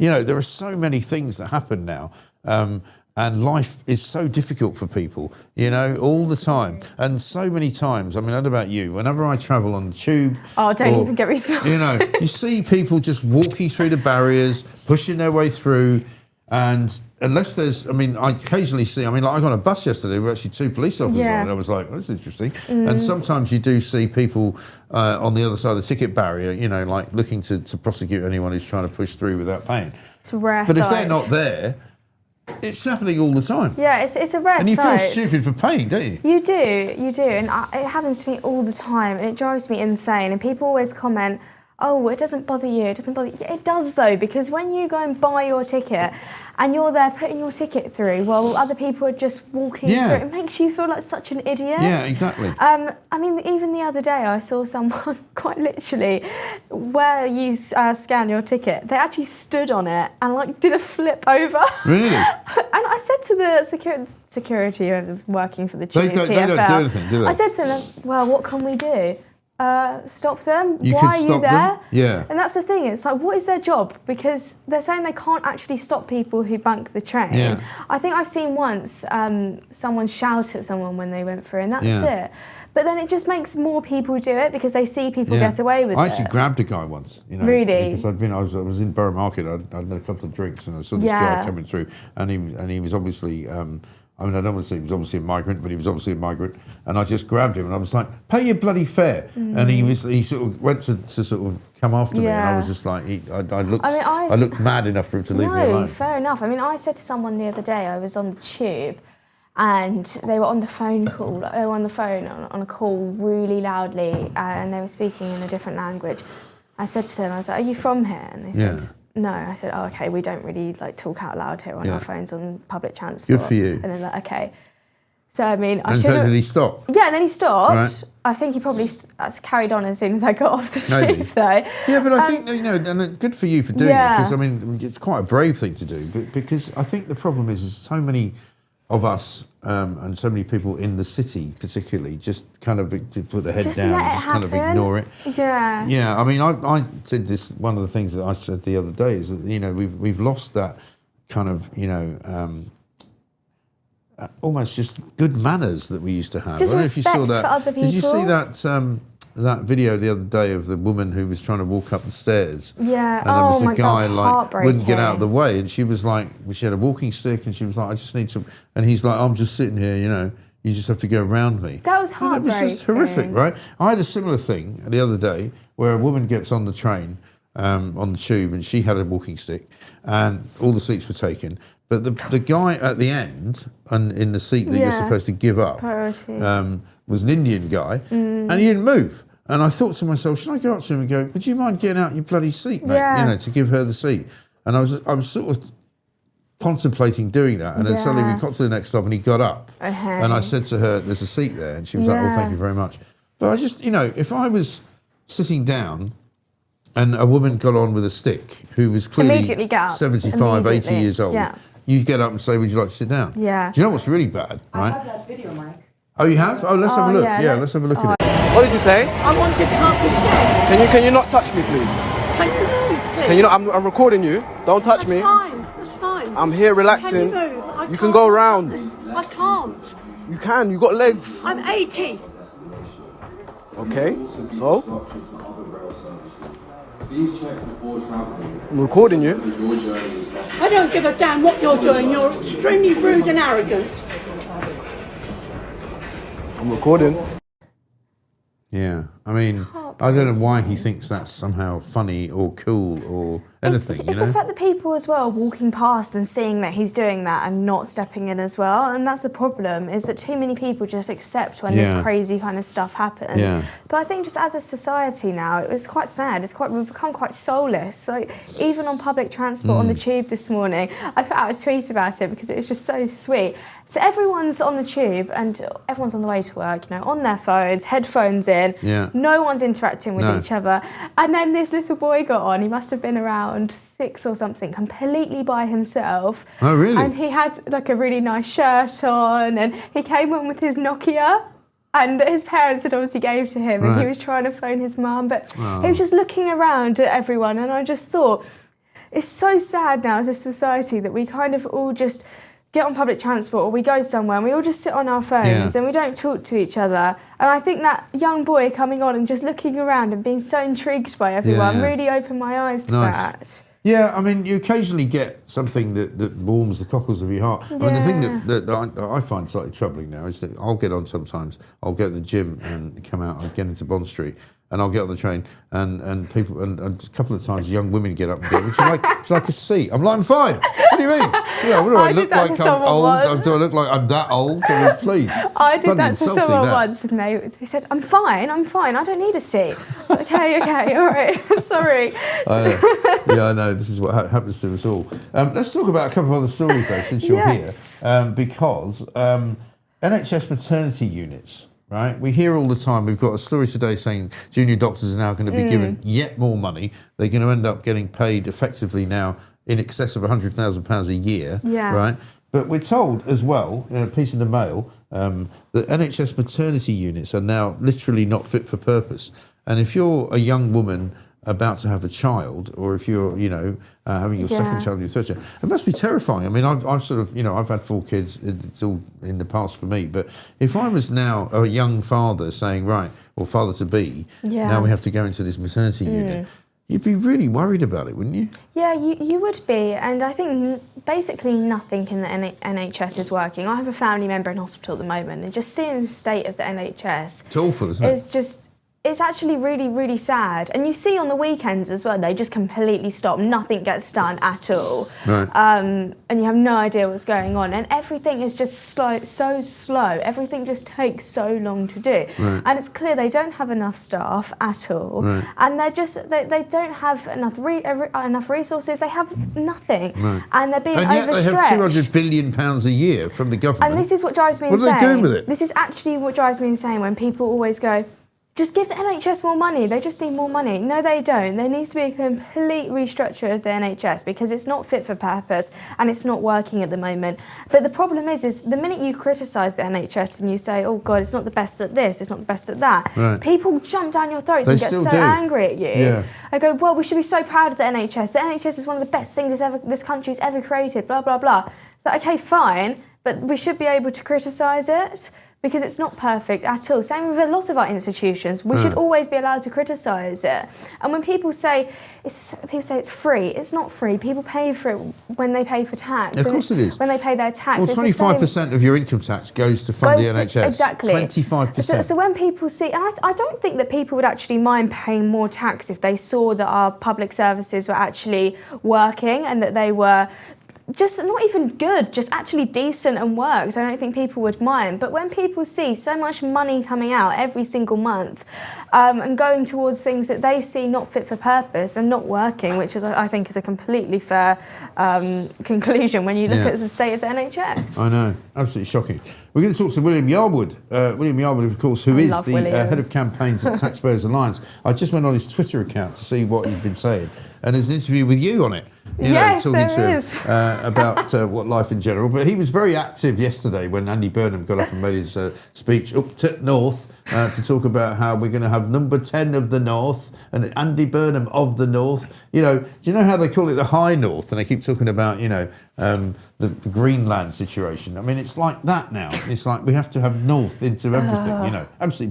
there are so many things that happen now. And life is so difficult for people, all the time. And so many times, I mean, I don't know about you, whenever I travel on the tube... Oh, don't even get me started. You see people just walking through the barriers, pushing their way through, and unless there's... I mean, I occasionally see... I mean, like I got on a bus yesterday, there were actually 2 police officers on, and I was like, oh, that's interesting. And sometimes you do see people on the other side of the ticket barrier, like looking to prosecute anyone who's trying to push through without paying. It's a rare But sight. if they're not there... It's happening all the time. Yeah, it's a rare sight. And you feel stupid for paying, don't you? You do. And it happens to me all the time, and it drives me insane. And people always comment, oh, it doesn't bother you, it doesn't bother you. Yeah, it does, though, because when you go and buy your ticket and you're there putting your ticket through while other people are just walking through, it makes you feel like such an idiot. Yeah, exactly. I mean, even the other day I saw someone, quite literally, where you scan your ticket, they actually stood on it and did a flip over. Really? And I said to the security working for the tube, they don't do anything, do they? I said to them, well, what can we do? Stop them? You Why could are you stop there? them? Yeah. And that's the thing, it's like, what is their job? Because they're saying they can't actually stop people who bunk the train. Yeah. I think I've seen once someone shout at someone when they went through, and that's it. But then it just makes more people do it because they see people get away with it. I actually grabbed a guy once, Really? because I was in Burnham Market, I'd had a couple of drinks, and I saw this guy coming through, and he was obviously... I mean, I don't want to say he was obviously a migrant, but he was obviously a migrant. And I just grabbed him and I was like, pay your bloody fare. And he sort of went to sort of come after me, and I was just like, I looked mad enough for him to leave me alone. No, fair enough. I mean, I said to someone the other day, I was on the tube and they were on the phone call, they were on the phone on a call really loudly, and they were speaking in a different language. I said to them, I was like, are you from here? And they said, no. I said, oh, okay, we don't really talk out loud here on our phones on public transport. Good for you. And they're like, okay. So, I mean, so did he stop? Yeah, and then he stopped. Right. I think he probably carried on as soon as I got off the tube, though. Yeah, but I think, and it's good for you for doing it, because, I mean, it's quite a brave thing to do, but because I think the problem is so many of us and so many people in the city particularly just kind of put their head down and just kind of ignore it. Yeah. Yeah, I mean, I said this, one of the things that I said the other day is that, we've lost that kind of, almost just good manners that we used to have. Just I don't know if you saw that. For other people. Did you see that video the other day of the woman who was trying to walk up the stairs? Yeah. And there was a guy wouldn't get out of the way, and she was like, she had a walking stick, and she was like, I just need some, and he's like, I'm just sitting here, you just have to go around me. That was heartbreaking. It was just horrific, right? I had a similar thing the other day where a woman gets on the train, on the tube, and she had a walking stick, and all the seats were taken. But the guy at the end, and in the seat that you're supposed to give up, was an Indian guy, and he didn't move. And I thought to myself, should I go up to him and go, would you mind getting out your bloody seat, mate? To give her the seat. And I was sort of contemplating doing that, and then suddenly we got to the next stop, and he got up, and I said to her, "There's a seat there," and she was like, "Oh, thank you very much." But I just, if I was sitting down and a woman got on with a stick who was clearly 75, 80 years old, you'd get up and say, "Would you like to sit down?" Yeah. Do you know what's really bad? Right? I have that video, Mike. Oh, you have? Oh, let's have a look. Yeah, let's have a look at it. What did you say? I want to come up the stairs. Can you not touch me, please? Can you move, please? Can you not? I'm recording you. Don't touch me. That's fine. I'm here relaxing. Can you move? You can go around. I can't. You can. You got legs. I'm 80. Okay. So? I'm recording you. I don't give a damn what you're doing. You're extremely rude and arrogant. I'm recording. Yeah, I mean, I don't know why he thinks that's somehow funny or cool or anything, It's the fact that people as well are walking past and seeing that he's doing that and not stepping in as well, and that's the problem, is that too many people just accept when this crazy kind of stuff happens. Yeah. But I think just as a society now, it's quite sad, we've become quite soulless. So even on public transport on the tube this morning, I put out a tweet about it because it was just so sweet. So everyone's on the tube and everyone's on the way to work, on their phones, headphones in. Yeah. No one's interacting with each other. And then this little boy got on. He must have been around 6 or something, completely by himself. Oh, really? And he had a really nice shirt on, and he came on with his Nokia. And his parents had obviously gave to him, and he was trying to phone his mum, but he was just looking around at everyone, and I just thought, it's so sad now as a society that we kind of all just get on public transport or we go somewhere and we all just sit on our phones and we don't talk to each other. And I think that young boy coming on and just looking around and being so intrigued by everyone really opened my eyes to that. Yeah, I mean, you occasionally get something that warms the cockles of your heart. I mean, the thing that I find slightly troubling now is that I'll get on sometimes, I'll go to the gym and come out, I'll get into Bond Street, and I'll get on the train, and people, and a couple of times young women get up and go, would you like a seat? I'm like, I'm fine. What do you mean? Yeah, what do I look like? I'm old? Do I look like I'm that old? I mean, please. I did that to someone once, and they said, I'm fine, I don't need a seat. Okay, all right, sorry. I know, this is what happens to us all. Let's talk about a couple of other stories, though, since you're here, because NHS maternity units. Right, we hear all the time. We've got a story today saying junior doctors are now going to be given yet more money. They're going to end up getting paid effectively now in excess of £100,000 a year. Yeah. Right, but we're told as well, in a piece in the Mail, that NHS maternity units are now literally not fit for purpose. And if you're a young woman about to have a child, or if you're, having your second child, your third child, it must be terrifying. I mean, I've sort of, I've had 4 kids. It's all in the past for me. But if I was now a young father saying, right, or father to be, now we have to go into this maternity unit, you'd be really worried about it, wouldn't you? Yeah, you would be. And I think basically nothing in the NHS is working. I have a family member in hospital at the moment, and just seeing the state of the NHS, it's awful, isn't it? It's actually really, really sad. And you see on the weekends as well, they just completely stop. Nothing gets done at all. Right. And you have no idea what's going on. And everything is just so slow. Everything just takes so long to do. Right. And it's clear they don't have enough staff at all. Right. And they don't have enough resources. They have nothing. Right. And they're being overstretched. And yet they have £200 billion a year from the government. And this is what drives me insane. What are they doing with it? This is actually what drives me insane when people always go, just give the NHS more money. They just need more money. No, they don't. There needs to be a complete restructure of the NHS because it's not fit for purpose and it's not working at the moment. But the problem is the minute you criticise the NHS and you say, oh God, it's not the best at this, it's not the best at that, people jump down your throats and get so angry at you. Yeah. I go, well, we should be so proud of the NHS. The NHS is one of the best things this country's ever created, blah, blah, blah. So, okay, fine, but we should be able to criticise it, because it's not perfect at all. Same with a lot of our institutions. We should always be allowed to criticise it. And when people say it's free, it's not free. People pay for it when they pay for tax. Of course it is. When they pay their tax. Well, 25% of your income tax goes to fund the NHS. Exactly. 25%. So when people see, and I don't think that people would actually mind paying more tax if they saw that our public services were actually working and that they were just not even good, just actually decent and worked. I don't think people would mind. But when people see so much money coming out every single month and going towards things that they see not fit for purpose and not working, which is, I think, is a completely fair conclusion when you look at the state of the NHS. I know, absolutely shocking. We're going to talk to William Yarwood. William Yarwood, of course, who is the head of campaigns at Taxpayers Alliance. I just went on his Twitter account to see what he's been saying, and there's an interview with you on it. Talking to him about what life in general. But he was very active yesterday when Andy Burnham got up and made his speech up to North to talk about how we're going to have number 10 of the North and Andy Burnham of the North. Do you know how they call it the High North? And they keep talking about, the Greenland situation. I mean, it's like that now. It's like we have to have North into everything, absolutely